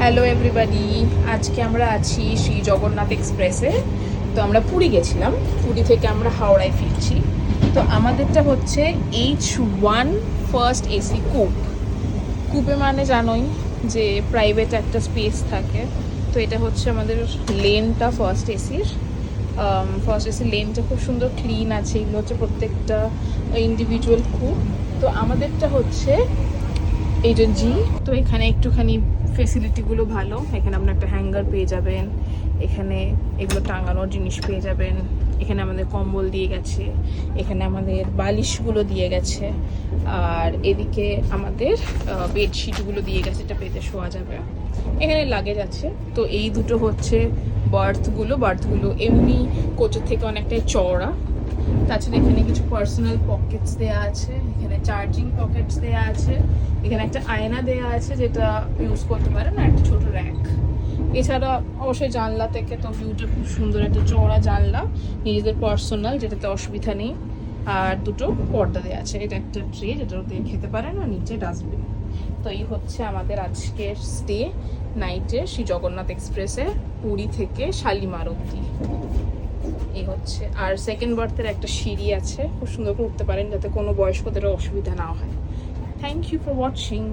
Hello everybody, আজকে আমরা আছি শ্রী জগন্নাথ এক্সপ্রেসে। তো আমরা পুরী গেছিলাম, পুরী থেকে আমরা হাওড়ায় ফিরছি। তো আমাদেরটা হচ্ছে H1 ফার্স্ট এসি কুপ। কুপে মানে জানোই যে প্রাইভেট একটা স্পেস থাকে। তো এটা হচ্ছে আমাদের লেনটা ফার্স্ট এসির। ফার্স্ট এসি লেনটা খুব সুন্দর ক্লিন আছে, এগুলো হচ্ছে প্রত্যেকটা ইন্ডিভিজুয়াল কুপ। তো আমাদেরটা হচ্ছে এইটা জি। তো এখানে একটুখানি ফেসিলিটিগুলো ভালো, এখানে আপনার একটা হ্যাঙ্গার পেয়ে যাবেন, এখানে এগুলো টাঙানোর জিনিস পেয়ে যাবেন, এখানে আমাদের কম্বল দিয়ে গেছে, এখানে আমাদের বালিশগুলো দিয়ে গেছে, আর এদিকে আমাদের বেডশিটগুলো দিয়ে গেছে, এটা পেতে শোয়া যাবে। এখানে লাগেজ আছে। তো এই দুটো হচ্ছে বার্থগুলো এমনি কোচের থেকে অনেকটাই চওড়া। তাছাড়া এখানে কিছু পার্সোনাল পকেটস দেওয়া আছে, এখানে চার্জিং পকেটস দেওয়া আছে, এখানে একটা আয়না দেওয়া আছে যেটা ইউজ করতে পারেন, আর একটা ছোট র্যাক। এছাড়া অবশ্যই জানলা থেকে তো ভিউটা খুব সুন্দর, একটা চওড়া জানলা, নিজেদের পার্সোনাল, যেটাতে অসুবিধা নেই। আর দুটো পর্দা দেওয়া আছে, এটা একটা ট্রে যেটাতে খেতে পারেন, আর নিচে ডাস্টবিন। তো এই হচ্ছে আমাদের আজকের স্টে নাইটে শ্রী জগন্নাথ এক্সপ্রেসে পুরী থেকে শালিমার অবধি। এই হচ্ছে, আর সেকেন্ড বার্থের একটা সিঁড়ি আছে, খুব সুন্দর করে উঠতে পারেন যাতে কোনো বয়স্কদেরও অসুবিধা না হয়। Thank you for watching.